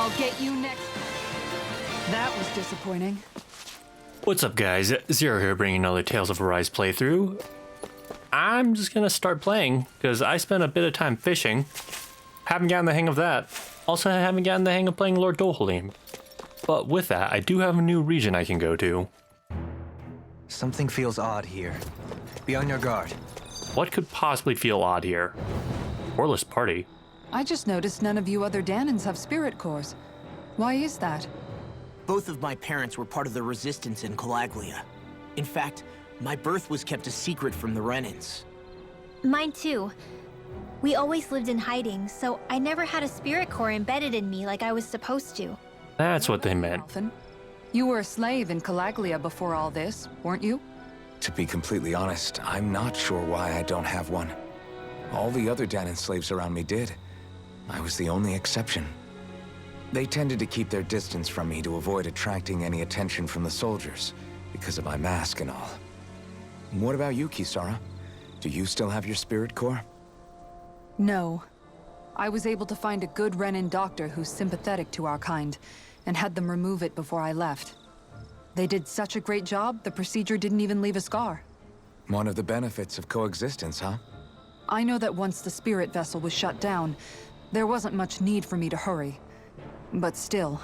I'll get you next. That was disappointing. What's up guys, Zero here bringing another Tales of Arise playthrough. I'm just gonna start playing, because I spent a bit of time fishing. Haven't gotten the hang of that. Also haven't gotten the hang of playing Lord Dohalim. But with that, I do have a new region I can go to. Something feels odd here. Be on your guard. What could possibly feel odd here? Orless party. I just noticed none of you other Danans have spirit cores. Why is that? Both of my parents were part of the resistance in Calaglia. In fact, my birth was kept a secret from the Renans. Mine too. We always lived in hiding, so I never had a spirit core embedded in me like I was supposed to. That's what they meant. Alphen, you were a slave in Calaglia before all this, weren't you? To be completely honest, I'm not sure why I don't have one. All the other Danan slaves around me did. I was the only exception. They tended to keep their distance from me to avoid attracting any attention from the soldiers, because of my mask and all. What about you, Kisara? Do you still have your spirit core? No. I was able to find a good Renan doctor who's sympathetic to our kind, and had them remove it before I left. They did such a great job, the procedure didn't even leave a scar. One of the benefits of coexistence, huh? I know that once the spirit vessel was shut down, there wasn't much need for me to hurry. But still,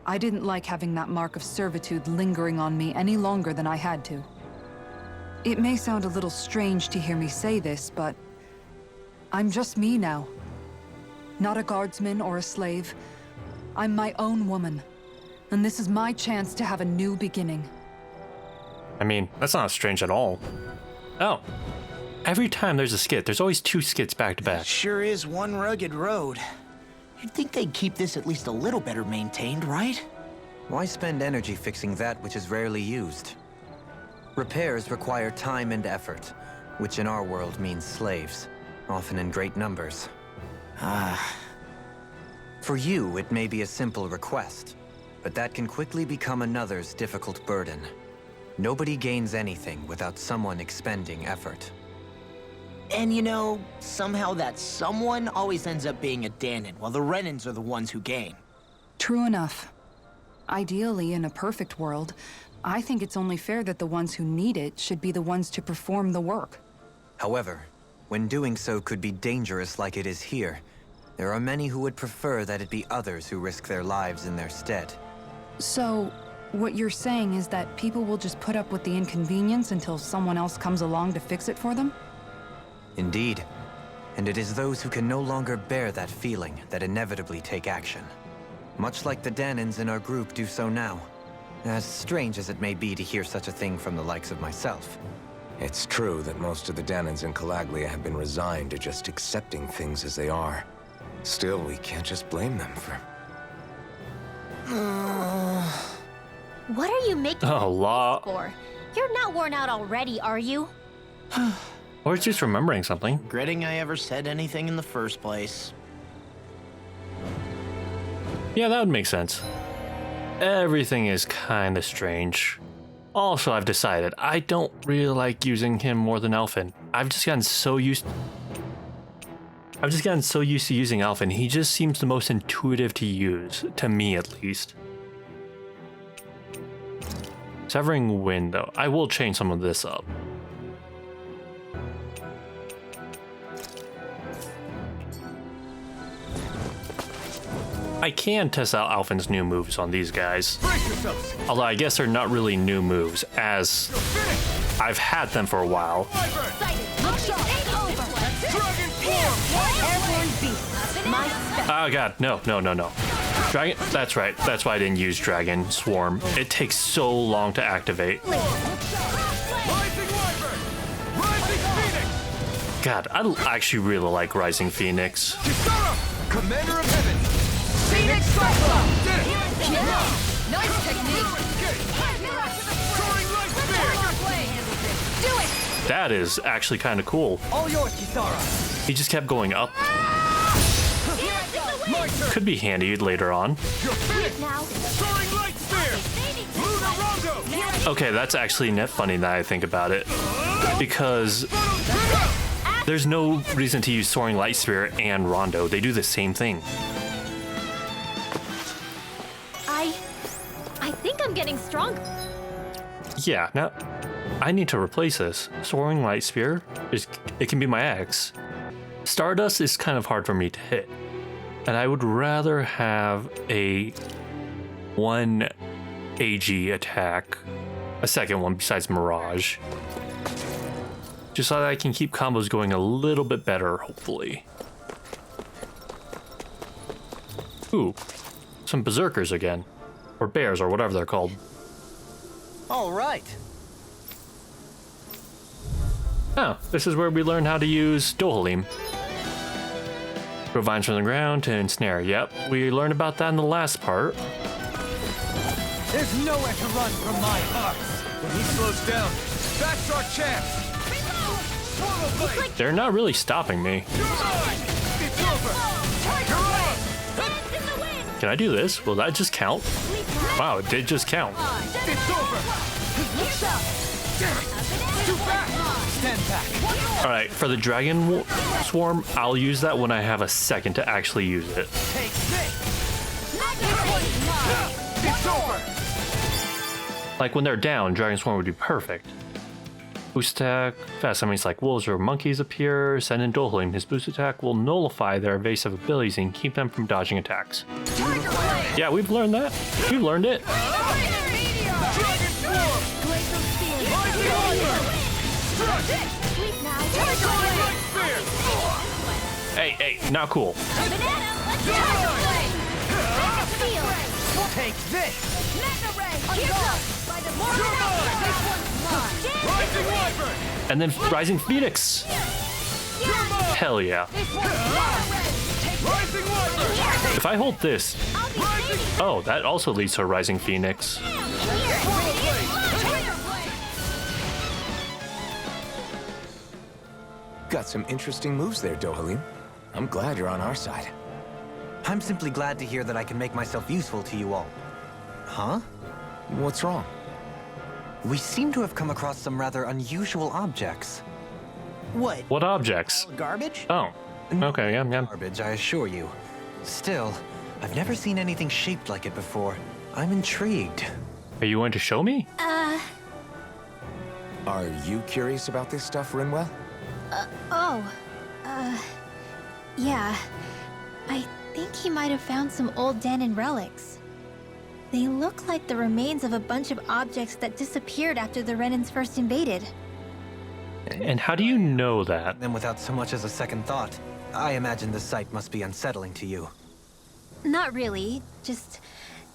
I didn't like having that mark of servitude lingering on me any longer than I had to. It may sound a little strange to hear me say this, but I'm just me now. Not a guardsman or a slave. I'm my own woman, and this is my chance to have a new beginning. I mean, that's not strange at all. Oh. Every time there's a skit, there's always two skits back to back. Sure is one rugged road. You'd think they'd keep this at least a little better maintained, right? Why spend energy fixing that which is rarely used? Repairs require time and effort, which in our world means slaves, often in great numbers. For you, it may be a simple request, but that can quickly become another's difficult burden. Nobody gains anything without someone expending effort. And you know, somehow that someone always ends up being a Danan, while the Renans are the ones who gain. True enough. Ideally, in a perfect world, I think it's only fair that the ones who need it should be the ones to perform the work. However, when doing so could be dangerous like it is here, there are many who would prefer that it be others who risk their lives in their stead. So, what you're saying is that people will just put up with the inconvenience until someone else comes along to fix it for them? Indeed. And it is those who can no longer bear that feeling that inevitably take action. Much like the Danans in our group do so now. As strange as it may be to hear such a thing from the likes of myself. It's true that most of the Danans in Calaglia have been resigned to just accepting things as they are. Still, we can't just blame them for... What are you making Oh, law. for? You're not worn out already, are you? Or it's just remembering something. Regretting I ever said anything in the first place. Yeah, that would make sense. Everything is kinda strange. Also, I've decided I don't really like using him more than Alphen. I've just gotten so used to using Alphen. He just seems the most intuitive to use, to me at least. Severing Wind, though. I will change some of this up. I can test out Alphen's new moves on these guys. Although I guess they're not really new moves, as I've had them for a while. Oh god, no. Dragon, that's right, that's why I didn't use Dragon Swarm. It takes so long to activate. God, I actually really like Rising Phoenix. Commander of Heaven! Phoenix Cyclone! Did it! Nice technique! Soaring Light Spear! Do it! That is actually kind of cool. All yours, Kisara! He just kept going up. Could be handy later on. You're finished! Soaring Light Spear! Lunar Rondo! Okay, that's actually net funny now I think about it. Because there's no reason to use Soaring Light Spirit and Rondo. They do the same thing. stronger. Yeah, now I need to replace this. Soaring Light Spear it can be my X. Stardust is kind of hard for me to hit. And I would rather have a 1 AG attack, a second one besides Mirage. Just so that I can keep combos going a little bit better, hopefully. Ooh, some berserkers again. Or bears, or whatever they're called. All right. Oh, this is where we learn how to use Dohalim. Grow vines from the ground to ensnare. Yep, we learned about that in the last part. There's nowhere to run from my heart. When he slows down, that's our chance. Swallow blade. They're not really stopping me. You're mine. It's over. You're on. Can I do this? Will that just count? Wow, it did just count. It's over. Too fast. Stand back. All right, for the Dragon Swarm, I'll use that when I have a second to actually use it. Take this. It's over. Like when they're down, Dragon Swarm would be perfect. Boost attack, fast enemies like wolves or monkeys appear, send in Dohalim. His boost attack will nullify their evasive abilities and keep them from dodging attacks. Yeah, we've learned that. We've learned it. Hey, not cool. Take this. And then Rising Phoenix. Hell yeah. If I hold this... Oh, that also leads to a Rising Phoenix. Got some interesting moves there, Dohalim. I'm glad you're on our side. I'm simply glad to hear that I can make myself useful to you all. Huh? What's wrong? We seem to have come across some rather unusual objects. What? What objects? Garbage? Oh, okay, yeah. Garbage, I assure you. Still, I've never seen anything shaped like it before. I'm intrigued. Are you going to show me? Are you curious about this stuff, Rinwell? Yeah. I think he might have found some old Danon relics. They look like the remains of a bunch of objects that disappeared after the Renans first invaded. And how do you know that? Then without so much as a second thought, I imagine the sight must be unsettling to you. Not really, just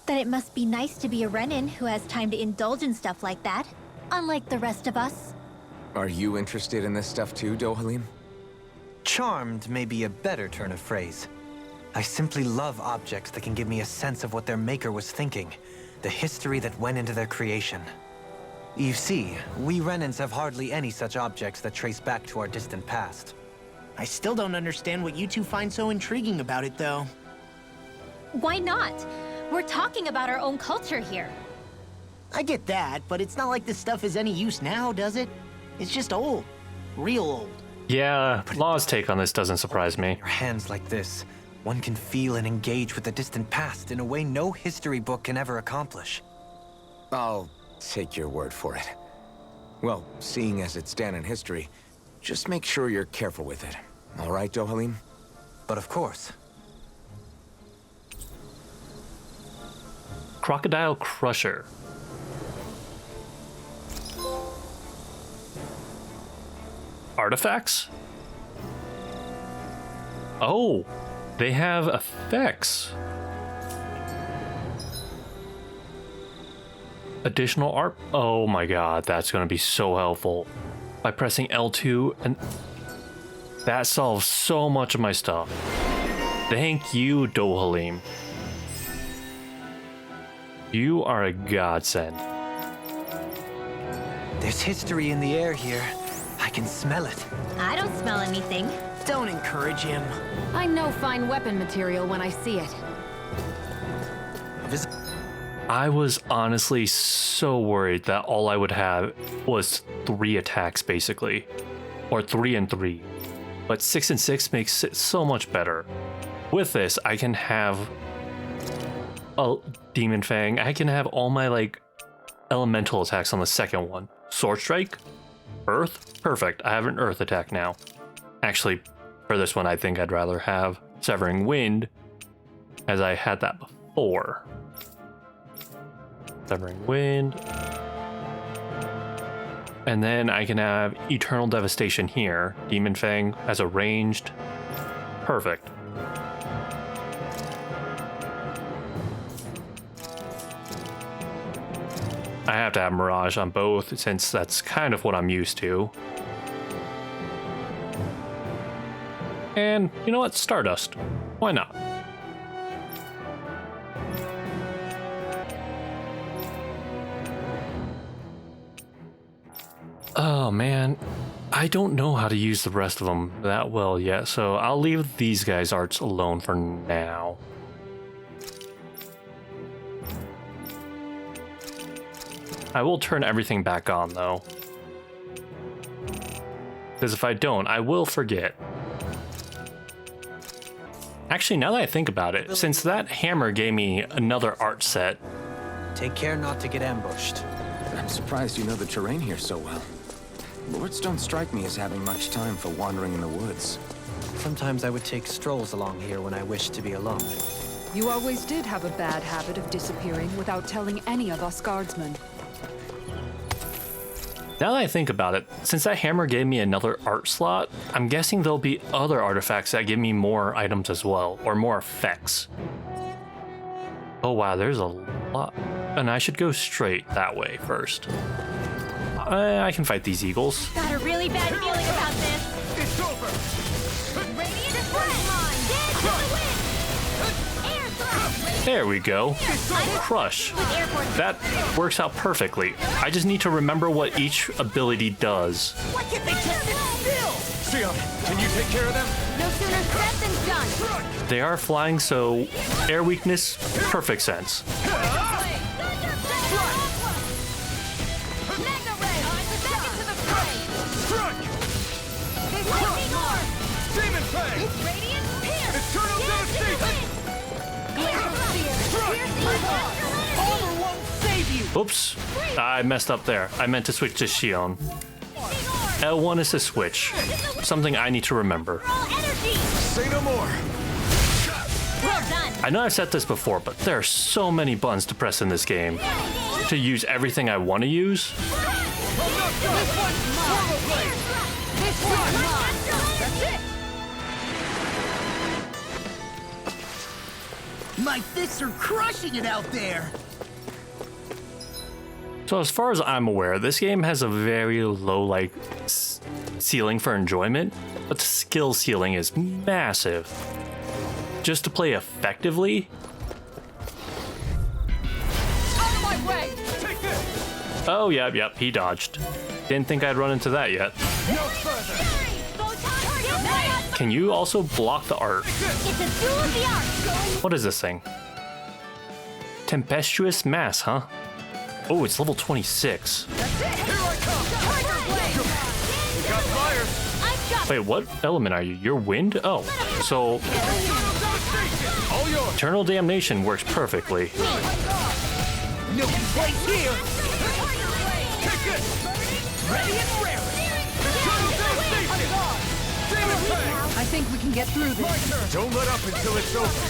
that it must be nice to be a Renan who has time to indulge in stuff like that, unlike the rest of us. Are you interested in this stuff too, Dohalim? Charmed may be a better turn of phrase. I simply love objects that can give me a sense of what their maker was thinking, the history that went into their creation. You see, we Renans have hardly any such objects that trace back to our distant past. I still don't understand what you two find so intriguing about it, though. Why not? We're talking about our own culture here. I get that, but it's not like this stuff is any use now, does it? It's just old. Real old. Yeah, Law's take on this doesn't surprise me. Your hands like this, one can feel and engage with the distant past in a way no history book can ever accomplish. I'll take your word for it. Well, seeing as it's Danon history, just make sure you're careful with it. All right, Dohalim? But of course. Crocodile Crusher. Artifacts? Oh, they have effects. Additional art. Oh my god, that's going to be so helpful. By pressing L2, and that solves so much of my stuff. Thank you, Dohalim. You are a godsend. There's history in the air here. I can smell it. I don't smell anything. Don't encourage him. I know fine weapon material when I see it. I was honestly so worried that all I would have was 3 attacks, basically. Or 3 and 3. But 6 and 6 makes it so much better. With this, I can have a Demon Fang. I can have all my, like, elemental attacks on the second one. Sword Strike, Earth, perfect. I have an Earth attack now. Actually, for this one, I think I'd rather have Severing Wind, as I had that before. Severing Wind. And then I can have Eternal Devastation here. Demon Fang as a ranged. Perfect. I have to have Mirage on both, since that's kind of what I'm used to. And you know what? Stardust. Why not? Oh man, I don't know how to use the rest of them that well yet, so I'll leave these guys' arts alone for now. I will turn everything back on though, because if I don't, I will forget. Actually, now that I think about it, since that hammer gave me another art set. Take care not to get ambushed. I'm surprised you know the terrain here so well. Lords don't strike me as having much time for wandering in the woods. Sometimes I would take strolls along here when I wished to be alone. You always did have a bad habit of disappearing without telling any of us guardsmen. Now that I think about it, since that hammer gave me another art slot, I'm guessing there'll be other artifacts that give me more items as well, or more effects. Oh wow, there's a lot. And I should go straight that way first. I can fight these eagles. Got a really bad feeling about this. It's over! Radiant mine. Dead to the wind. Air thrust. There we go. Crush. With air force. That works out perfectly. I just need to remember what each ability does. Why can't they just sit still? Sion, can you take care of them? No sooner said than done. They are flying, so air weakness, perfect sense. Demon Fang! Eternal Devastation! Armor won't save you! Oops, I messed up there. I meant to switch to Xion. L1 is a switch, something I need to remember. Say no more! I know I've said this before, but there are so many buttons to press in this game to use everything I want to use. My fists are crushing it out there! So as far as I'm aware, this game has a very low ceiling for enjoyment, but the skill ceiling is massive. Just to play effectively. Out of my way! Take this! Oh, yep, he dodged. Didn't think I'd run into that yet. No further! Can you also block the art? It's a duel of the arts. What is this thing? Tempestuous Mass, huh? Oh, it's level 26. Here I come! We got fire! Wait, what element are you? You're wind? Oh, so All yours! Eternal Damnation works perfectly. No place here! Take this! Ready and rare! Eternal Devastation! Demon Fang! I think we can get through My this. turn! Don't let up until it's over!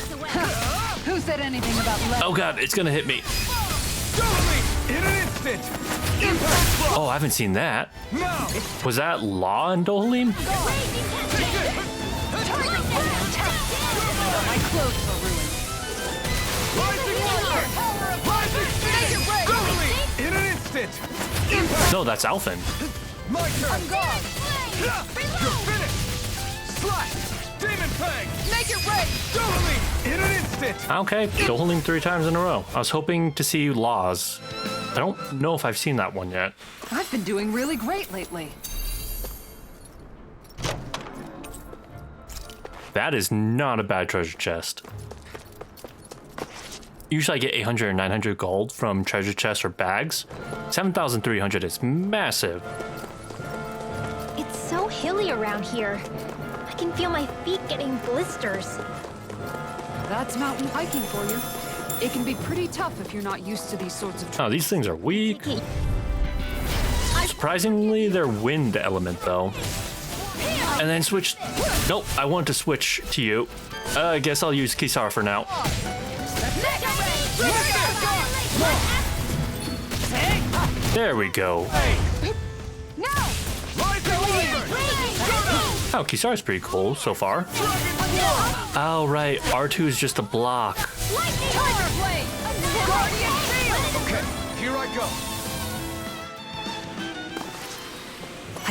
Who said anything about Oh god, it's gonna hit me. Totally! In an instant! Impact block! Oh, I haven't seen that. Now! Was that Law and Dohalim? My clothes were ruined. Rising Wonder! Rising Phoenix! Totally! In an instant! Impact! No, that's Alphen. My turn! You're finished! Slash! Demon Fang! Make it rain! Totally! In an instant! Okay, Dohalim 3 times in a row. I was hoping to see Laws. I don't know if I've seen that one yet. I've been doing really great lately. That is not a bad treasure chest. Usually I get 800 or 900 gold from treasure chests or bags. 7,300 is massive. It's so hilly around here. I can feel my feet getting blisters. That's mountain hiking for you. It can be pretty tough if you're not used to these sorts of... Oh, these things are weak. Surprisingly, they're wind element, though. And then switch... Nope, I want to switch to you. I guess I'll use Kisara for now. There we go. Oh, Kisara's pretty cool so far. Oh, right. R2 is just a block. Okay, here I go.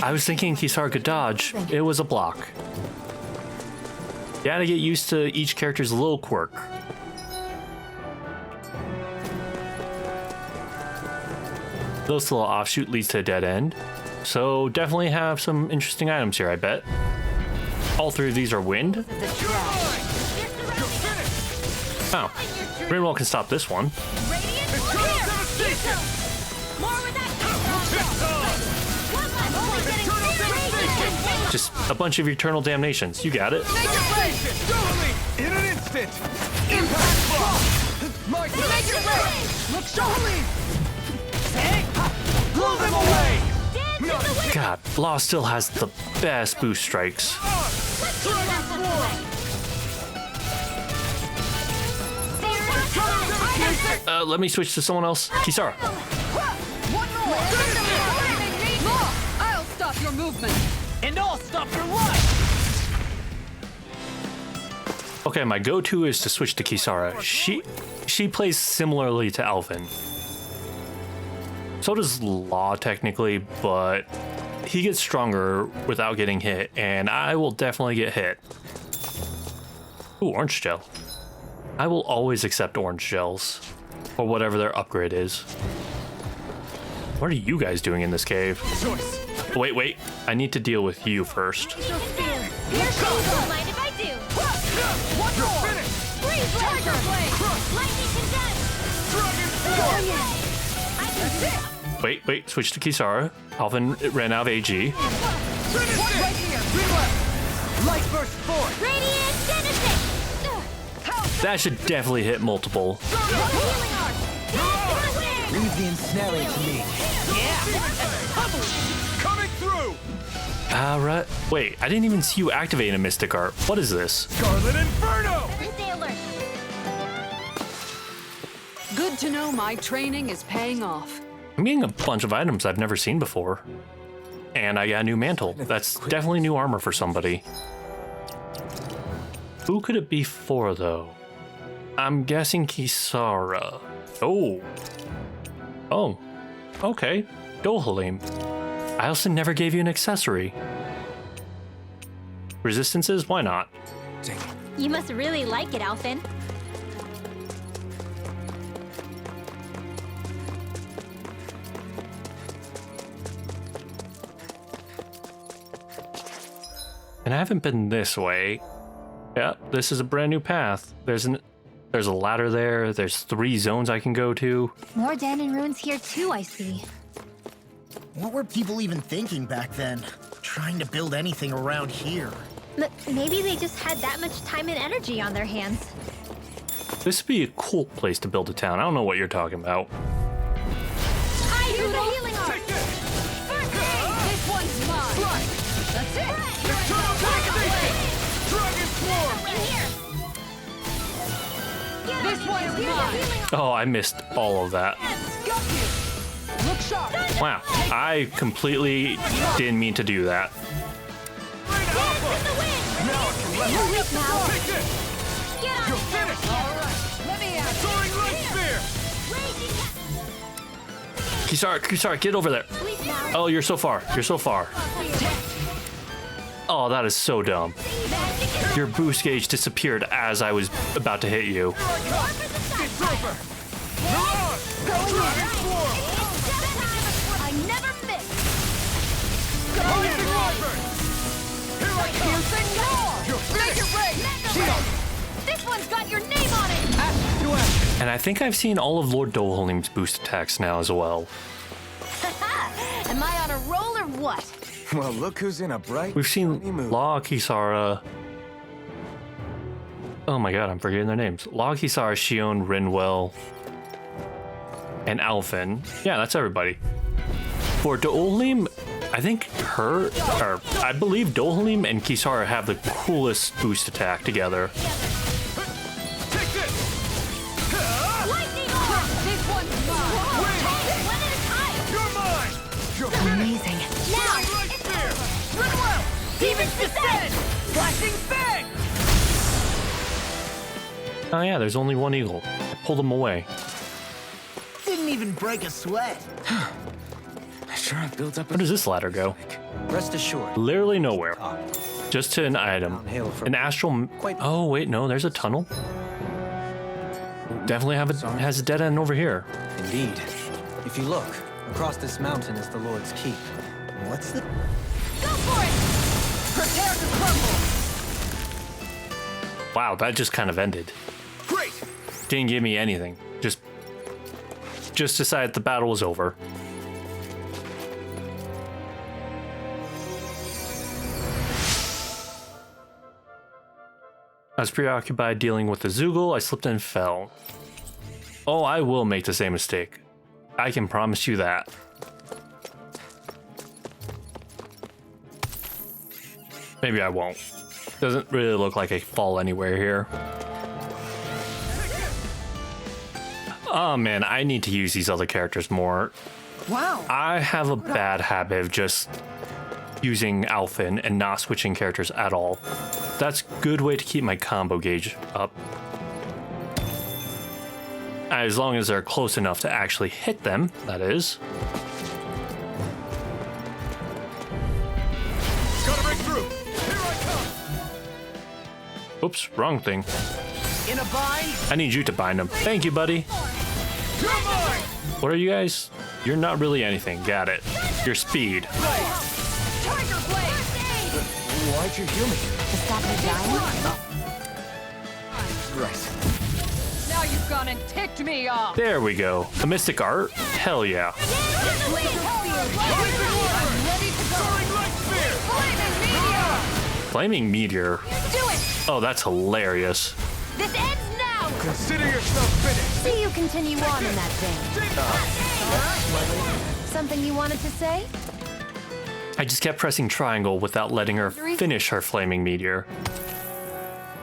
I was thinking Kisara could dodge. It was a block. You gotta get used to each character's little quirk. This little offshoot leads to a dead end. So definitely have some interesting items here, I bet. All three of these are wind. Oh, Rinwell can stop this one. Just a bunch of eternal damnations. You got it. In an instant. Impact block. My look surely. Blow them away. God, Law still has the best boost strikes. Let me switch to someone else. Kisara. I'll stop your movement. And I'll stop your life! Okay, my go-to is to switch to Kisara. She plays similarly to Alvin. So does Law technically, but he gets stronger without getting hit, and I will definitely get hit. Ooh, orange gel. I will always accept orange gels for whatever their upgrade is. What are you guys doing in this cave? Wait. I need to deal with you first. Don't mind if I do. One more. Freeze Tiger Blade. Lightning condense. Wait, switch to Kisara. Alvin ran out of AG. Right here. Light burst forth. Radiant Genesis. That should definitely hit multiple. Leave the ensnaring to me. Coming through. Alright. Wait, I didn't even see you activate a Mystic Art. What is this? Scarlet Inferno. Stay alert. Good to know my training is paying off. I'm getting a bunch of items I've never seen before. And I got a new mantle. That's definitely new armor for somebody. Who could it be for, though? I'm guessing Kisara. Oh, okay. Dohalim. I also never gave you an accessory. Resistances? Why not? You must really like it, Alphin. And I haven't been this way. Yeah, this is a brand new path. There's a ladder there. There's 3 zones I can go to. More Danon ruins here too, I see. What were people even thinking back then? Trying to build anything around here. Maybe they just had that much time and energy on their hands. This would be a cool place to build a town. I don't know what you're talking about. I do the healing art. Take this. This one's mine. That's it. Eternal devastation. Dragon swarm. This one's mine. Oh, I missed all of that. Got you. Look sharp. Wow, I completely didn't mean to do that. Now I can let You're weak now. Take this. You're finished. All right. Let me at it. Soaring light spear. Kisara, get over there. Oh, you're so far. You're so far. Oh, that is so dumb. Your boost gauge disappeared as I was about to hit you. It's over. Mirage. Dragon swarm. I never miss. Lightning Wyvern. Here I come. You're Make it rain. Shield. This one's got your name on it. Action to action. And I think I've seen all of Lord Dohalim's boost attacks now as well. Am I on a roll or what? Well, look who's in a bright, We've seen sunny mood. Law, Kisara, Oh my god, I'm forgetting their names. Log, Hisar, Shion, Rinwell, and Alphen. Yeah, that's everybody. For Dohalim, I think I believe Dohalim and Kisara have the coolest boost attack together. Take this! Lightning arm! This one's mine! One at a time! You're mine! You're Amazing. Now! Light spear! Rinwell! Demon's Descent! Flashing fang! Oh yeah, there's only one eagle. Pull them away. Didn't even break a sweat. I sure have built up. Where does this ladder go? Rest assured. Literally nowhere. Ah, Just to an item. Downhill from An astral. quite- Oh wait, no, there's a tunnel. Definitely has a dead end over here. indeed. If you look, across this mountain is the Lord's Keep. What's the... Go for it! Prepare to crumble! Wow, that just kind of ended. Great! Didn't give me anything. Just decided the battle was over. I was preoccupied dealing with the Zoogle, I slipped and fell. Oh, I will make the same mistake. I can promise you that. Maybe I won't. Doesn't really look like I fall anywhere here. Oh man, I need to use these other characters more. Wow. I have a bad habit of just using Alphen and not switching characters at all. That's a good way to keep my combo gauge up. As long as they're close enough to actually hit them, that is. Gotta break through! Here I come! Oops, wrong thing. In a bind? I need you to bind them. Thank you, buddy. You're mine! What are you guys? You're not really anything. Got it. Your speed. Tiger Blade! Why'd you heal me? To stop me dying? Right. Now you've gone and ticked me off. There we go. A mystic art? Hell yeah. I'm ready to go! Soaring light spear! Flaming meteor. Do it! Oh, that's hilarious. This ends now! Consider yourself finished! See you continue on in that vein. Something you wanted to say? I just kept pressing triangle without letting her finish her flaming meteor.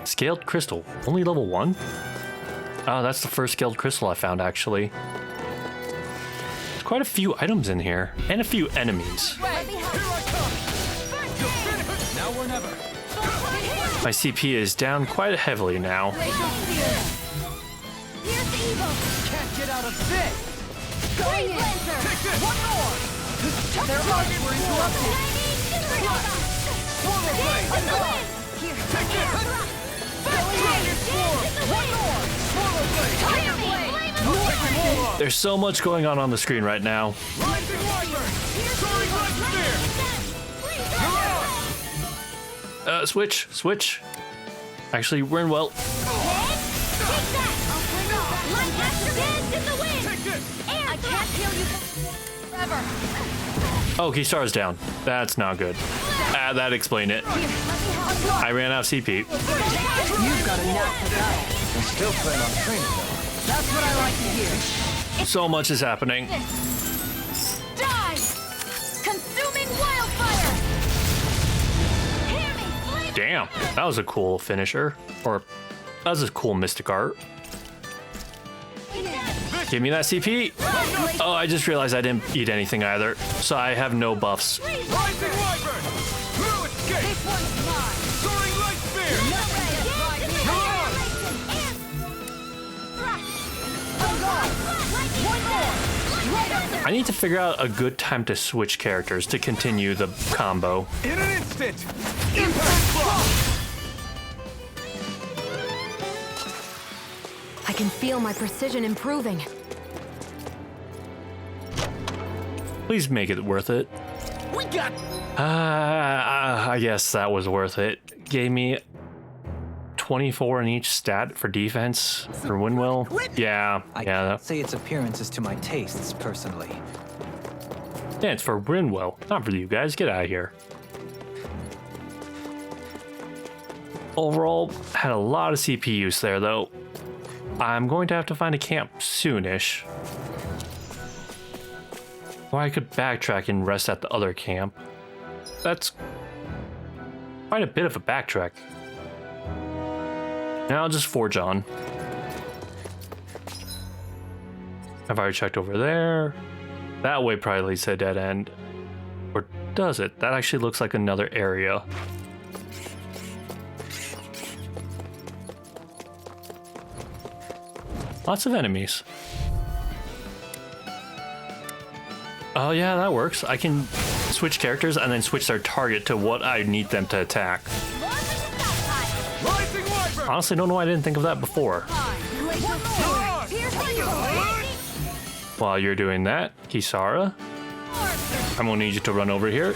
Scaled crystal. Only level 1? Oh, that's the first scaled crystal I found, actually. There's quite a few items in here. And a few enemies. Let me help. Here I come! You're finished! Now or never! My CP is down quite heavily now. Here's the evil! Can't get out of this! Going in! Take this! One more! Their hearts were interrupted! Swallow blade! Here! Take this! Dragon Sword! One more! Swallow blade! Tiger Blade! Take them all off! There's so much going on the screen right now. Rising Wyvern! Soaring light spear! You're on! Switch. Actually, we're in well. Take that! Light Blaster dance in the wind! Take this! I can't kill you forever! Oh, Kisara's down. That's not good. That explained it. I ran out of CP. You've got a knack for battle. I still plan on training though. That's what I like to hear. So much is happening. Die! Consuming wildfire! Hear me, flame! Damn, that was a cool finisher. Or, that was a cool mystic art. Give me that CP. Oh, I just realized I didn't eat anything either. So I have no buffs. Rising Wyvern! Through escape! This one's mine! Soaring light spear! I need to figure out a good time to switch characters to continue the combo. In an instant! Impact block! I can feel my precision improving. Please make it worth it. We got... I guess that was worth it. Gave me 24 in each stat for defense for Winwell. Yeah. I can't say its appearance is to my tastes, personally. Yeah, it's for Winwell, not for you guys. Get out of here. Overall, had a lot of CP use there, though. I'm going to have to find a camp soonish. Or I could backtrack and rest at the other camp. That's quite a bit of a backtrack. Now I'll just forge on. I've already checked over there. That way probably leads to a dead end. Or does it? That actually looks like another area. Lots of enemies. Oh yeah, that works. I can switch characters and then switch their target to what I need them to attack. Honestly, don't know why I didn't think of that before. While you're doing that, Kisara, I'm gonna need you to run over here.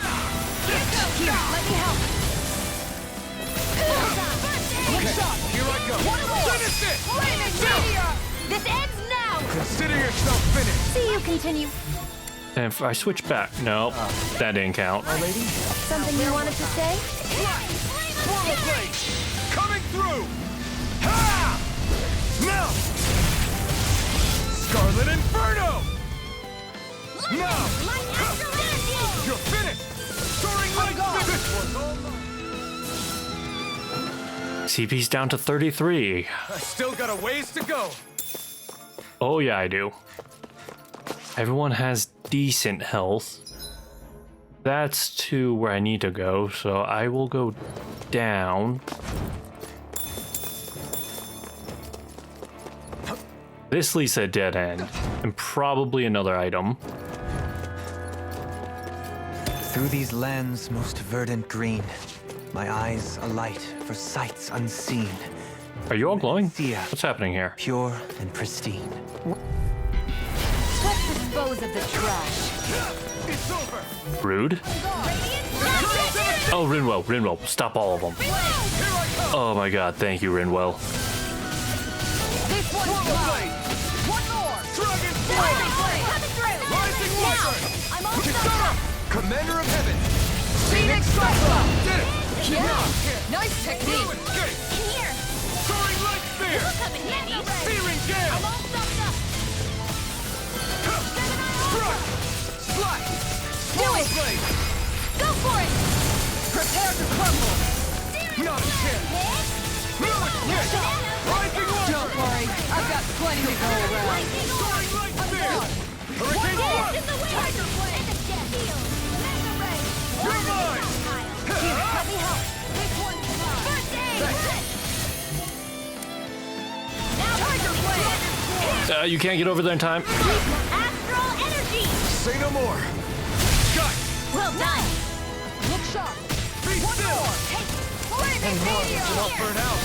This ends now! Consider yourself finished! See you continue. And if I switch back, no, that didn't count. Something you wanted to say? Portal blade! Coming through! Ha! Now! Scarlet Inferno! Now! You're finished! Soaring light speed! This one's all mine! CP's down to 33. I still got a ways to go! Oh yeah, I do. Everyone has decent health. That's to where I need to go, so I will go down. This leads to a dead end, and probably another item. Through these lands most verdant green, my eyes alight for sights unseen. Are you all glowing? Yeah. What's happening here? Pure and pristine. Let's dispose of the trash. It's over! Rude? Oh, Rinwell, stop all of them. Oh my god, thank you, Rinwell. This one's mine. One more. Dragon Coming Flame! through. Rising Wyvern! I'm almost Kisara! done. Commander of Heaven! Phoenix Cyclone. Did it! Yeah. Nice technique. Fluid Skate! In here. Soaring Light Spear! Come in handy. Searing Gale! I'm all stuffed up. Strike! Slice! Do it. Blade! Go for it. Prepare to crumble! Not a chance! Fluid Skate! Rising Wyvern! Don't worry. I've got plenty to go around. Soaring Light Spear! Hurricane Blood! Tiger Blade. You're mine! Here, let me help. This one's mine. First aid. Now Tiger Blade. You can't get over there in time. Astral energy. Say no more! Sky! Well done. Look sharp. Be still! Flaming meteor. Don't burn out!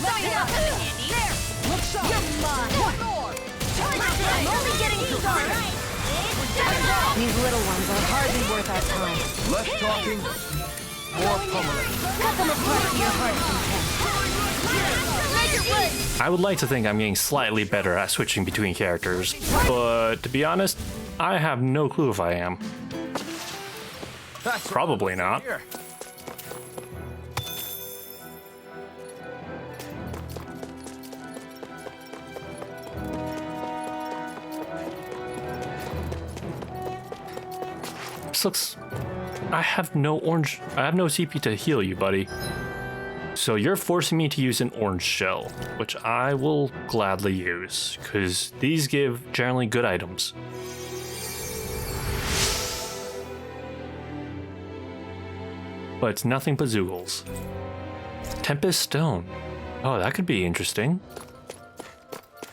Let me help. There. Look sharp. You're mine. One more. I'm only getting started. These little ones are hardly worth our time. Less talking, more pummeling. Cut them apart to your heart's content. I would like to think I'm getting slightly better at switching between characters, but to be honest, I have no clue if I am. That's Probably not. here. This looks... I have no CP to heal you, buddy. So you're forcing me to use an orange shell, which I will gladly use, because these give generally good items. But it's nothing but Zoogles. Tempest Stone. Oh, that could be interesting.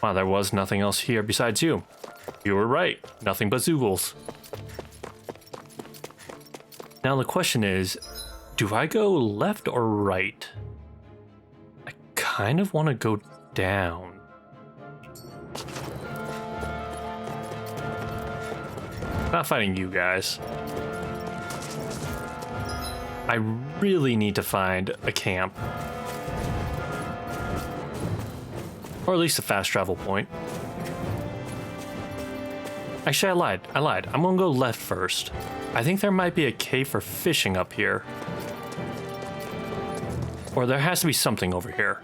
Wow, there was nothing else here besides you. You were right. Nothing but Zoogles. Now the question is, do I go left or right? I kind of want to go down. Not fighting you guys. I really need to find a camp. Or at least a fast travel point. Actually, I lied. I'm gonna go left first. I think there might be a cave for fishing up here. Or there has to be something over here.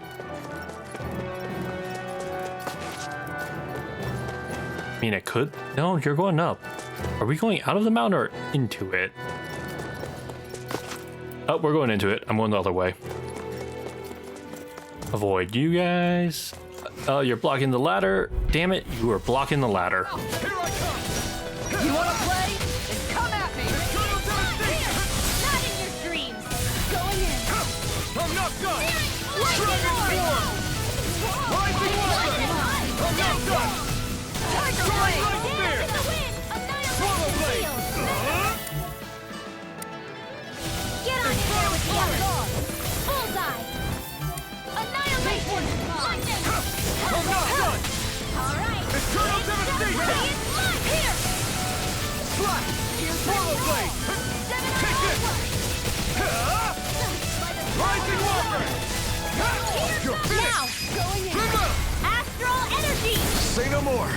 I mean, it could. No, you're going up. Are we going out of the mountain or into it? Oh, we're going into it. I'm going the other way. Avoid you guys. Oh, you're blocking the ladder. Damn it, you are blocking the ladder. Here I come! You wanna play? Then come at me! Eternal devastation! Not in your dreams! Going in! I'm not done! Lightning Dragon Swarm! Rising Water! I'm not done! Tiger Blade! Blade! Spear! Swallow Blade! Get on in there with the others! Bullseye! Annihilation! Lightning! I'm not done! Alright! Eternal devastation! Here! Slash! Swallow Blade! Kick it! Rising Water! You're finished! Now! Going in! Come on! Astral energy! Say no more!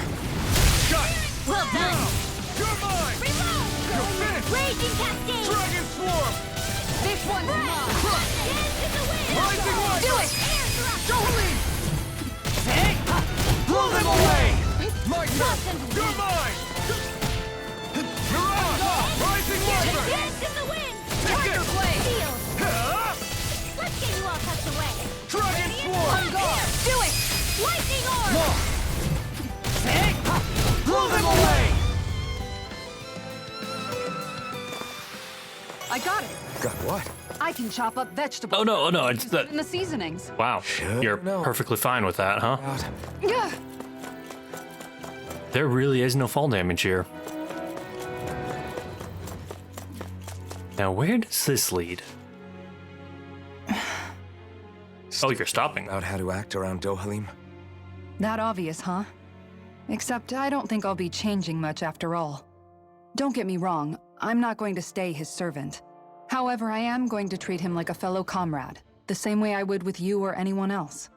Shut! Well done! You're mine! Reload! You're finished! Raging cascade! Dragon Swarm! This one's mine! Dance in the wind! Rising Water! Do it! Air drop! Don't leave! Blow them away! My turn! You're mine! You're on! Rising Water! Dance in the wind! Take it! Blade! Steel! Huh? Let's get you all tucked away! Dragon Swarm! Do it! Lightning orb! Blow them away! I got it. Got what? I can chop up vegetables. Oh no, it's the. In the seasonings. Wow, you're perfectly fine with that, huh? Out. Yeah. There really is no fall damage here. Now, where does this lead? Oh, you're stopping. About how to act around Dohalim? That obvious, huh? Except I don't think I'll be changing much after all. Don't get me wrong, I'm not going to stay his servant. However, I am going to treat him like a fellow comrade, the same way I would with you or anyone else.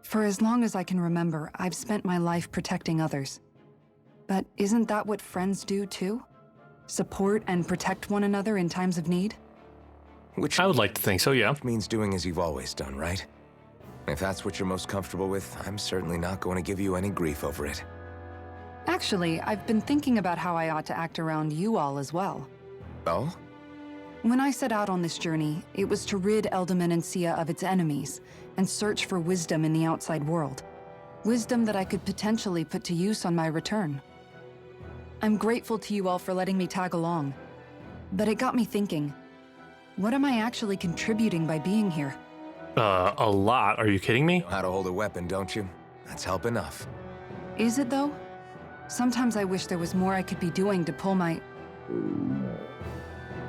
For as long as I can remember, I've spent my life protecting others. But isn't that what friends do too? Support and protect one another in times of need? Which I would like to think so, yeah. means doing as you've always done, right? If that's what you're most comfortable with, I'm certainly not going to give you any grief over it. Actually, I've been thinking about how I ought to act around you all as well. Oh? When I set out on this journey, it was to rid Eldaman and Sia of its enemies and search for wisdom in the outside world. Wisdom that I could potentially put to use on my return. I'm grateful to you all for letting me tag along, but it got me thinking, what am I actually contributing by being here? A lot. Are you kidding me? Know how to hold a weapon, don't you? That's help enough. Is it though? Sometimes I wish there was more I could be doing to pull my...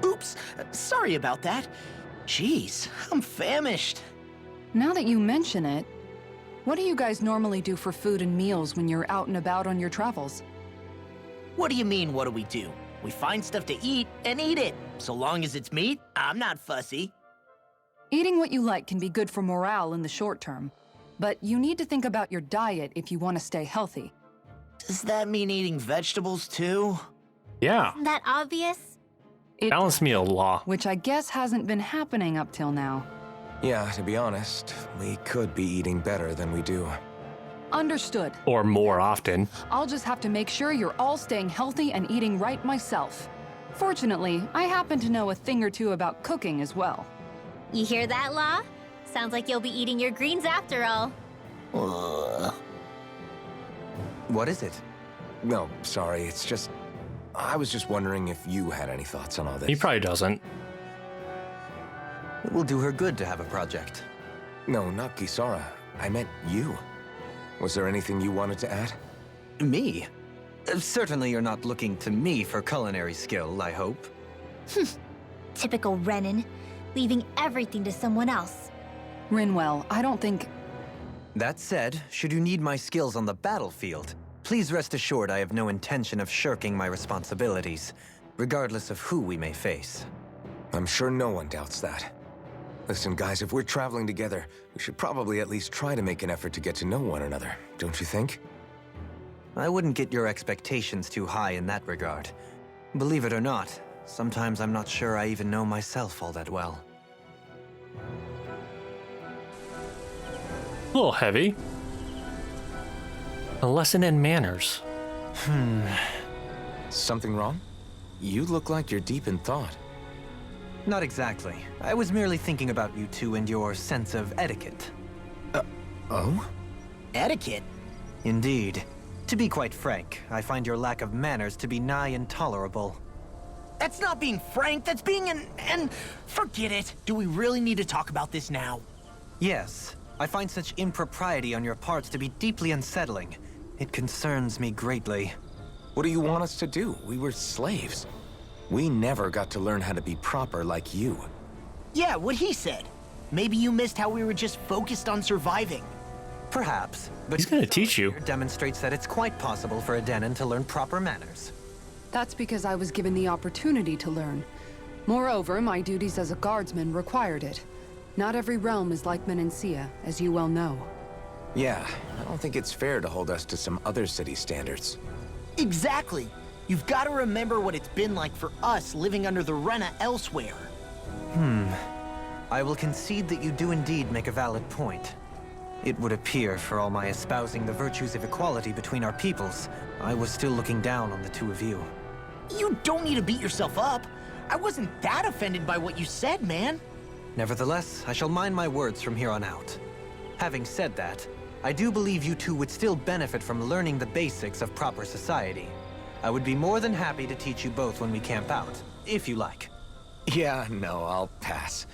Oops, sorry about that. Jeez, I'm famished. Now that you mention it, what do you guys normally do for food and meals when you're out and about on your travels? What do you mean, what do we do? We find stuff to eat and eat it. So long as it's meat, I'm not fussy. Eating what you like can be good for morale in the short term, but you need to think about your diet if you want to stay healthy. Does that mean eating vegetables too? Yeah. Isn't that obvious? It, Balanced meal law. which I guess hasn't been happening up till now. Yeah, to be honest, we could be eating better than we do. Understood. Or more often. I'll just have to make sure you're all staying healthy and eating right myself. Fortunately, I happen to know a thing or two about cooking as well. You hear that, Law? Sounds like you'll be eating your greens after all. What is it? No, sorry, it's just... I was just wondering if you had any thoughts on all this. He probably doesn't. It will do her good to have a project. No, not Gisara. I meant you. Was there anything you wanted to add? Me? Certainly you're not looking to me for culinary skill, I hope. Typical Renan, leaving everything to someone else. Rinwell, I don't think... That said, should you need my skills on the battlefield, please rest assured I have no intention of shirking my responsibilities, regardless of who we may face. I'm sure no one doubts that. Listen, guys, if we're traveling together, we should probably at least try to make an effort to get to know one another, don't you think? I wouldn't get your expectations too high in that regard. Believe it or not, sometimes I'm not sure I even know myself all that well. A little heavy. A lesson in manners. Something wrong? You look like you're deep in thought. Not exactly. I was merely thinking about you two and your sense of etiquette. Oh? Etiquette? Indeed. To be quite frank, I find your lack of manners to be nigh intolerable. That's not being frank, that's being and forget it. Do we really need to talk about this now? Yes, I find such impropriety on your parts to be deeply unsettling. It concerns me greatly. What do you want us to do? We were slaves. We never got to learn how to be proper like you. Yeah, what he said. Maybe you missed how we were just focused on surviving. Perhaps, but He's gonna teach you. demonstrates that it's quite possible for a Denon to learn proper manners. That's because I was given the opportunity to learn. Moreover, my duties as a guardsman required it. Not every realm is like Menancia, as you well know. Yeah, I don't think it's fair to hold us to some other city standards. Exactly. You've got to remember what it's been like for us living under the Rena elsewhere. I will concede that you do indeed make a valid point. It would appear, for all my espousing the virtues of equality between our peoples, I was still looking down on the two of you. You don't need to beat yourself up. I wasn't that offended by what you said, man. Nevertheless, I shall mind my words from here on out. Having said that, I do believe you two would still benefit from learning the basics of proper society. I would be more than happy to teach you both when we camp out, if you like. Yeah, no, I'll pass.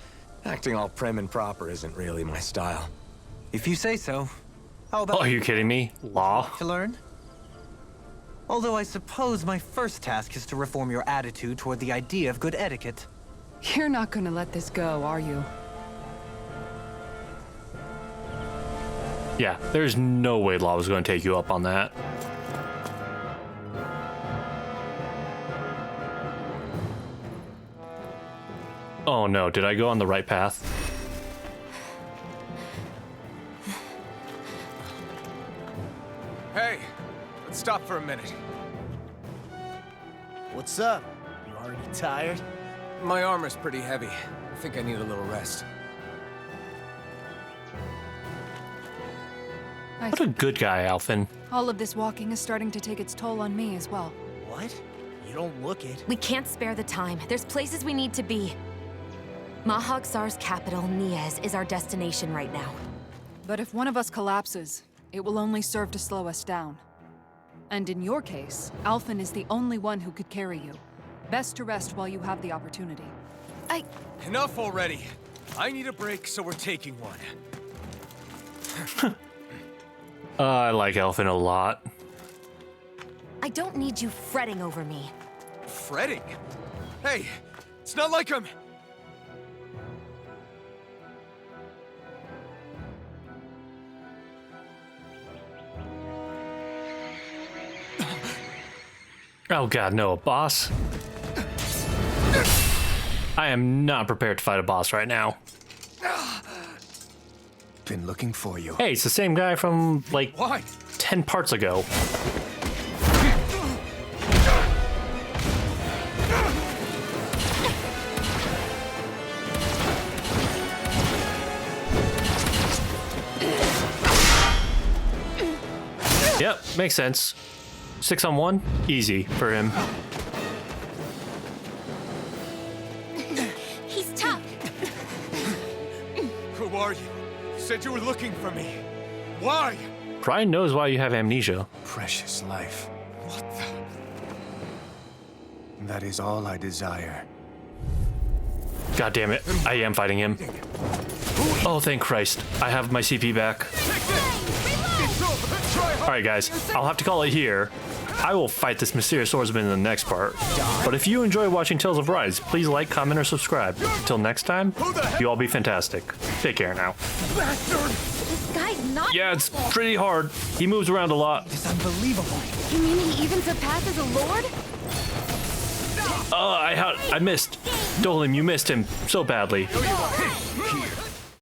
Acting all prim and proper isn't really my style. If you say so. How about Oh, are you kidding me? Law? to learn? Although I suppose my first task is to reform your attitude toward the idea of good etiquette. You're not gonna let this go, are you? Yeah, there's no way Law was going to take you up on that. Oh no, did I go on the right path? Hey, let's stop for a minute. What's up? You already tired? My armor's pretty heavy. I think I need a little rest. What a good guy, Alphen. All of this walking is starting to take its toll on me as well. What? You don't look it. We can't spare the time. There's places we need to be. Mahag-Sar's capital, Niez, is our destination right now. But if one of us collapses, it will only serve to slow us down. And in your case, Alphen is the only one who could carry you. Best to rest while you have the opportunity. Enough already. I need a break, so we're taking one. I like Alphen a lot. I don't need you fretting over me. Fretting? Hey, it's not like I'm... Oh god, no, boss. I am not prepared to fight a boss right now. Been looking for you. Hey, it's the same guy from, like, Why? 10 parts ago. Yep, makes sense. 6-on-1, easy for him. He's tough. Who are you? You said you were looking for me. Why? Brian knows why you have amnesia. Precious life. What the... That is all I desire. God damn it, I am fighting him. Oh, thank Christ. I have my CP back. Alright guys, I'll have to call it here. I will fight this mysterious swordsman in the next part. But if you enjoy watching Tales of Rise, please like, comment, or subscribe. Until next time, you all be fantastic. Take care now. This guy's not. Yeah, it's pretty hard. He moves around a lot. It's unbelievable. You mean he even surpasses a lord? I missed. Dolim, you missed him so badly. Here.